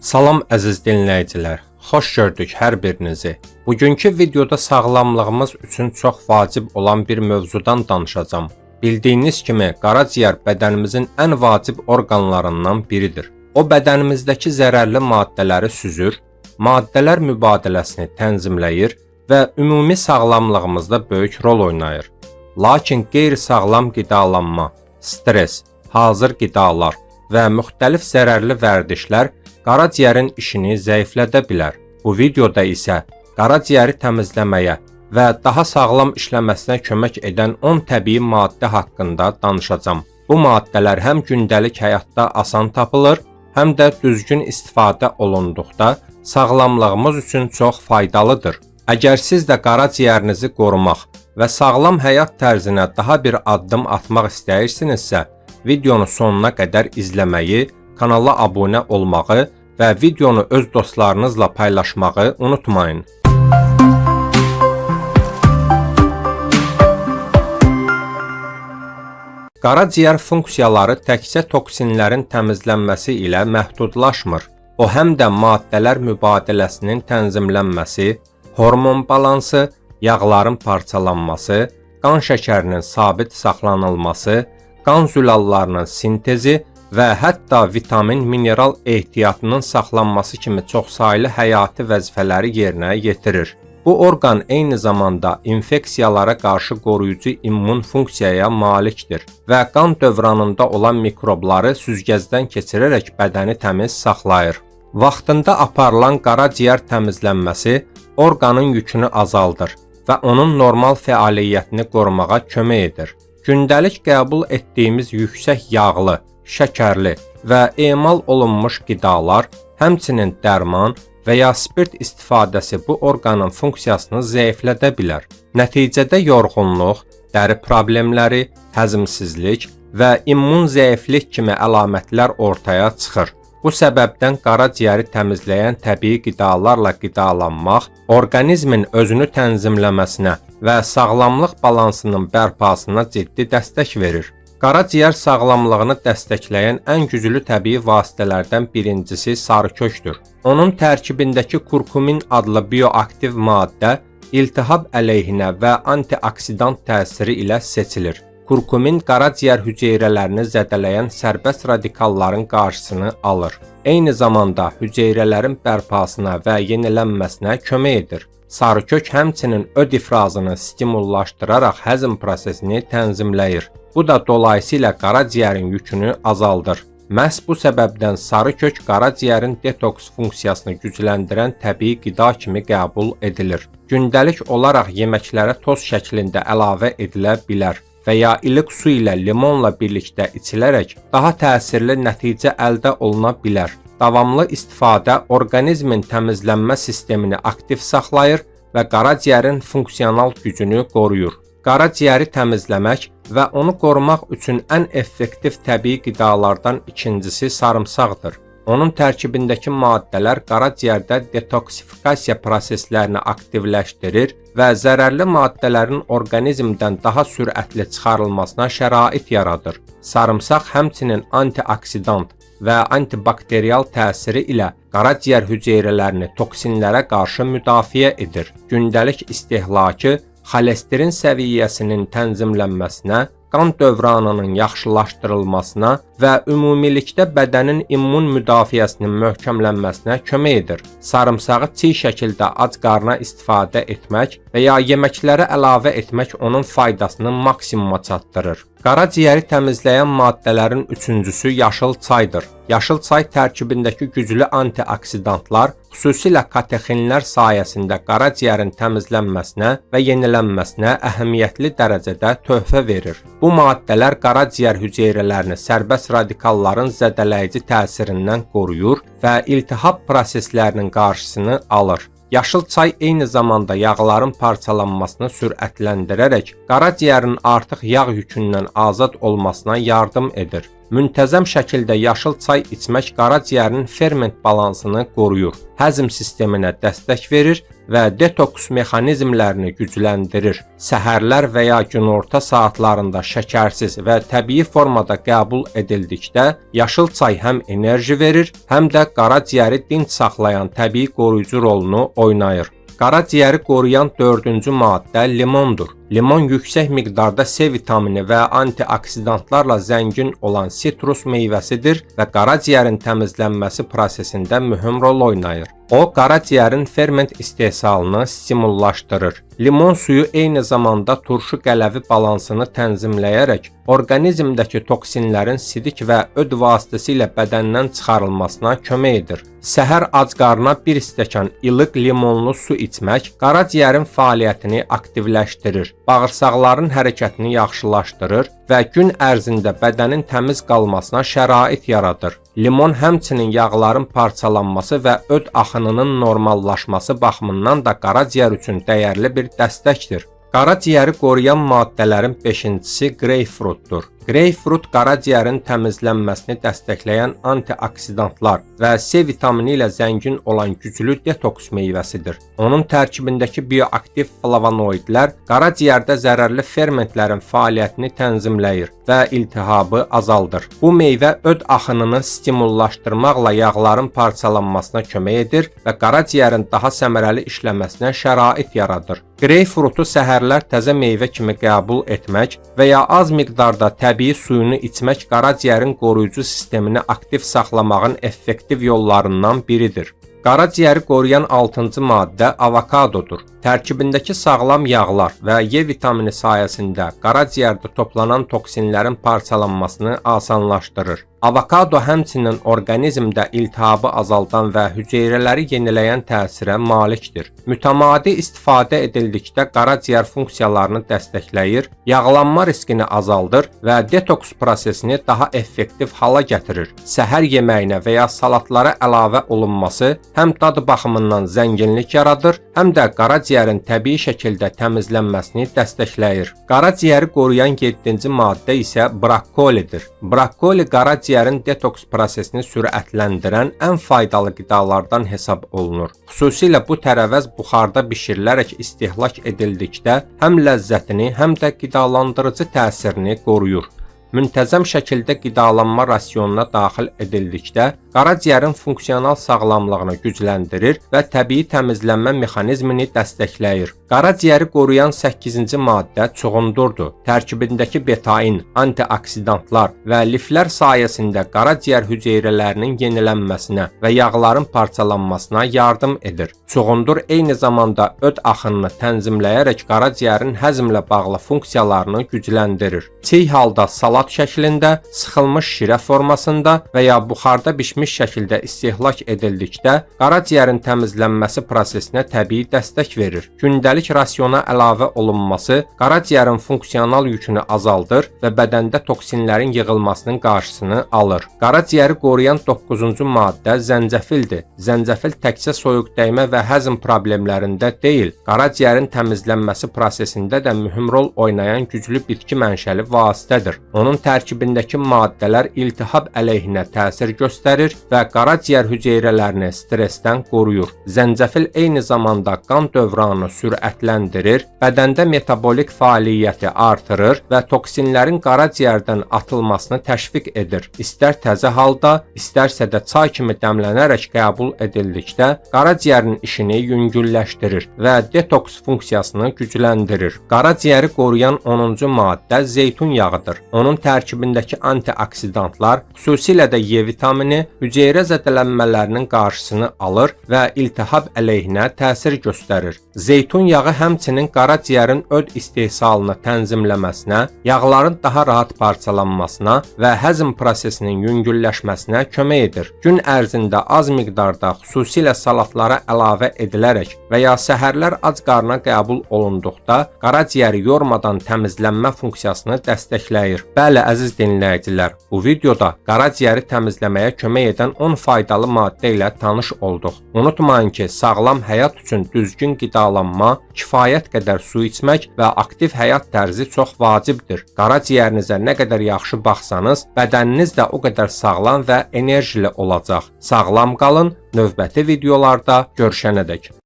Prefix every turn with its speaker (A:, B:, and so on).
A: Salam əziz dinləyicilər, xoş gördük hər birinizi. Bugünkü videoda sağlamlığımız üçün çox vacib olan bir mövzudan danışacağım. Bildiyiniz kimi, qaraciyər bədənimizin ən vacib orqanlarından biridir. O, bədənimizdəki zərərli maddələri süzür, maddələr mübadiləsini tənzimləyir və ümumi sağlamlığımızda böyük rol oynayır. Lakin qeyri-sağlam qidalanma, stres, hazır qidalar və müxtəlif zərərli vərdişlər qaraciyərin işini zəiflədə bilər. Bu videoda isə qaraciyəri təmizləməyə və daha sağlam işləməsinə kömək edən 10 təbii maddə haqqında danışacağam. Bu maddələr həm gündəlik həyatda asan tapılır, həm də düzgün istifadə olunduqda sağlamlığımız üçün çox faydalıdır. Əgər siz də qaraciyərinizi qorumaq və sağlam həyat tərzinə daha bir addım atmaq istəyirsinizsə, videonu sonuna qədər izləməyi, kanala abunə olmağı və videonu öz dostlarınızla paylaşmağı unutmayın. Qaraciyər funksiyaları təkcə toksinlərin təmizlənməsi ilə məhdudlaşmır. O, həm də maddələr mübadiləsinin tənzimlənməsi, hormon balansı, yağların parçalanması, qan şəkərinin sabit saxlanılması, qan zülallarının sintezi və hətta vitamin, mineral ehtiyatının saxlanması kimi çoxsaylı həyati vəzifələri yerinə yetirir. Bu orqan eyni zamanda infeksiyalara qarşı qoruyucu immun funksiyaya malikdir və qan dövranında olan mikrobları süzgəcdən keçirərək bədəni təmiz saxlayır. Vaxtında aparılan qaraciyər təmizlənməsi orqanın yükünü azaldır və onun normal fəaliyyətini qorumağa kömək edir. Gündəlik qəbul etdiyimiz yüksək yağlı, şəkərli və emal olunmuş qidalar, həmçinin dərman və ya spirt istifadəsi bu orqanın funksiyasını zəiflədə bilər. Nəticədə yorğunluq, dəri problemləri, həzmsizlik və immun zəiflik kimi əlamətlər ortaya çıxır. Bu səbəbdən qaraciyəri təmizləyən təbii qidalarla qidalanmaq orqanizmin özünü tənzimləməsinə və sağlamlıq balansının bərpasına ciddi dəstək verir. Qaraciyər sağlamlığını dəstəkləyən ən güclü təbii vasitələrdən birincisi sarıkökdür. Onun tərkibindəki kurkumin adlı bioaktiv maddə iltihab əleyhinə və antioksidant təsiri ilə seçilir. Kurkumin qaraciyər hüceyrələrini zədələyən sərbəst radikalların qarşısını alır. Eyni zamanda hüceyrələrin bərpasına və yenilənməsinə kömək edir. Sarıkök həmçinin öd ifrazını stimullaşdıraraq həzm prosesini tənzimləyir. Bu da dolayısıyla qaraciyərin yükünü azaldır. Məhz bu səbəbdən sarıkök qaraciyərin detoks funksiyasını gücləndirən təbii qida kimi qəbul edilir. Gündəlik olaraq yeməklərə toz şəklində əlavə edilə bilər və ya ilıq su ilə limonla birlikdə içilərək daha təsirli nəticə əldə oluna bilər. Davamlı istifadə orqanizmin təmizlənmə sistemini aktiv saxlayır və qaraciyərin funksional gücünü qoruyur. Qaraciyəri təmizləmək və onu qorumaq üçün ən effektiv təbii qidalardan ikincisi sarımsaqdır. Onun tərkibindəki maddələr qaraciyərdə detoksifikasiya proseslərini aktivləşdirir və zərərli maddələrin orqanizmdən daha sürətli çıxarılmasına şərait yaradır. Sarımsaq həmçinin antioksidant və antibakterial təsiri ilə qaraciyər hüceyrələrini toksinlərə qarşı müdafiə edir. Gündəlik istehlakı xolesterin səviyyəsinin tənzimlənməsinə, qan dövranının yaxşılaşdırılmasına və ümumilikdə bədənin immun müdafiəsinin möhkəmlənməsinə kömək edir. Sarımsağı çiy şəkildə ac qarna istifadə etmək və ya yeməklərə əlavə etmək onun faydasını maksimuma çatdırır. Qaraciyəri təmizləyən maddələrin üçüncüsü yaşıl çaydır. Yaşıl çay tərkibindəki güclü antioksidantlar, xüsusilə katexinlər sayəsində qaraciyərin təmizlənməsinə və yenilənməsinə əhəmiyyətli dərəcədə töhfə verir. Bu maddələr qaraciyər hüceyrələrini sərbəst radikalların zədələyici təsirindən qoruyur və iltihab proseslərinin qarşısını alır. Yaşıl çay eyni zamanda yağların parçalanmasını sürətləndirərək qaraciyərin artıq yağ yükündən azad olmasına yardım edir. Müntəzəm şəkildə yaşıl çay içmək qaraciyərin ferment balansını qoruyur, həzm sisteminə dəstək verir və detoks mexanizmlərini gücləndirir. Səhərlər və ya günorta saatlarında şəkərsiz və təbii formada qəbul edildikdə yaşıl çay həm enerji verir, həm də qaraciyəri dinc saxlayan təbii qoruyucu rolunu oynayır. Qaraciyəri qoruyan 4-cü maddə limondur. Limon yüksək miqdarda C vitamini və antioksidantlarla zəngin olan sitrus meyvəsidir və qaraciyərin təmizlənməsi prosesində mühüm rol oynayır. O, qaraciyərin ferment istehsalını stimullaşdırır. Limon suyu eyni zamanda turşu qələvi balansını tənzimləyərək orqanizmdəki toksinlərin sidik və öd vasitəsilə bədəndən çıxarılmasına kömək edir. Səhər ac qarına bir stəkan ilıq limonlu su içmək qaraciyərin fəaliyyətini aktivləşdirir, bağırsaqların hərəkətini yaxşılaşdırır və gün ərzində bədənin təmiz qalmasına şərait yaradır. Limon həmçinin yağların parçalanması və öd axınının normallaşması baxımından da qaraciyər üçün dəyərli bir dəstəkdir. Qaraciyəri qoruyan maddələrin 5-cisi greypfrutdur. Greypfrut qaraciyərin təmizlənməsini dəstəkləyən antioksidantlar və C vitamini ilə zəngin olan güclü detoks meyvəsidir. Onun tərkibindəki bioaktiv flavonoidlər qaraciyərdə zərərli fermentlərin fəaliyyətini tənzimləyir və iltihabı azaldır. Bu meyvə öd axınını stimullaşdırmaqla yağların parçalanmasına kömək edir və qaraciyərin daha səmərəli işləməsinə şərait yaradır. Greypfrutu səhərlər təzə meyvə kimi qəbul etmək və ya az miqdarda təbii suyunu içmək qaraciyərin qoruyucu sistemini aktiv saxlamağın effektiv yollarından biridir. Qaraciyəri qoruyan 6-cı maddə avokadodur. Tərkibindəki sağlam yağlar və E vitamini sayəsində qaraciyərdə toplanan toksinlərin parçalanmasını asanlaşdırır. Avokado həmçinin orqanizmdə iltihabı azaldan və hüceyrələri yeniləyən təsirə malikdir. Mütəmadi istifadə edildikdə qaraciyər funksiyalarını dəstəkləyir, yağlanma riskini azaldır və detoks prosesini daha effektiv hala gətirir. Səhər yeməyinə və ya salatlara əlavə olunması həm dad baxımından zənginlik yaradır, həm də qaraciyərin təbii şəkildə təmizlənməsini dəstəkləyir. Qaraciyəri qoruyan 7-ci maddə isə brokkolidir. Brokkoli qaraciyərin detoks prosesini sürətləndirən ən faydalı qidalardan hesab olunur. Xüsusilə bu tərəvəz buxarda bişirilərək istehlak edildikdə həm ləzzətini, həm də qidalandırıcı təsirini qoruyur. Müntəzəm şəkildə qidalanma rasionuna daxil edildikdə qaraciyərin funksional sağlamlığını gücləndirir və təbii təmizlənmə mexanizmini dəstəkləyir. Qaraciyəri qoruyan 8-ci maddə çuğundurdur. Tərkibindəki betain, antioksidantlar və liflər sayəsində qaraciyər hüceyrələrinin yenilənməsinə və yağların parçalanmasına yardım edir. Çuğundur eyni zamanda öd axınını tənzimləyərək qaraciyərin həzmlə bağlı funksiyalarını gücləndirir. Çiy halda salat şəklində, sıxılmış şirə formasında və ya buxarda bişmiş şəkildə istehlak edildikdə qaraciyərin təmizlənməsi prosesinə təbii dəstək verir. Gündəlik rasiona əlavə olunması qaraciyərin funksional yükünü azaldır və bədəndə toksinlərin yığılmasının qarşısını alır. Qaraciyəri qoruyan 9-cu maddə zəncəfildir. Zəncəfil təkcə soyuqdəymə və həzm problemlərində deyil, qaraciyərin təmizlənməsi prosesində də mühüm rol oynayan güclü bitki mənşəli vasitədir. Onun tərkibindəki maddələr iltihab əleyhinə təsir göstərir və qaraciyər hüceyrələrini stressdən qoruyur. Zəncəfil eyni zamanda qan dövranını sürətləndirir, bədəndə metabolik fəaliyyəti artırır və toksinlərin qaraciyərdən atılmasını təşviq edir. İstər təzə halda, istərsə də çay kimi dəmlənərək qəbul edildikdə qaraciyərin işini yüngülləşdirir və detoks funksiyasını gücləndirir. Qaraciyəri qoruyan 10-cu maddə zeytun yağıdır. Onun tərkibindəki antioksidantlar, xüsusilə də E vitamini, hüceyrə zədələnmələrinin qarşısını alır və iltihab əleyhinə təsir göstərir. Zeytun yağı həmçinin qaraciyərin öd istehsalını tənzimləməsinə, yağların daha rahat parçalanmasına və həzm prosesinin yüngülləşməsinə kömək edir. Gün ərzində az miqdarda, xüsusilə salatlara əlavə edilərək və ya səhərlər ac qarına qəbul olunduqda qaraciyəri yormadan təmizlənmə funksiyasını dəstəkləyir. Bəli, əziz dinləyicilər, bu videoda qaraciyəri təmizləməyə kömək edən 10 faydalı maddə ilə tanış olduq. Unutmayın ki, sağlam həyat üçün düzgün qidalanma, kifayət qədər su içmək və aktiv həyat tərzi çox vacibdir. Qaraciyərinizə nə qədər yaxşı baxsanız, bədəniniz də o qədər sağlam və enerjili olacaq. Sağlam qalın, növbəti videolarda görüşənədək.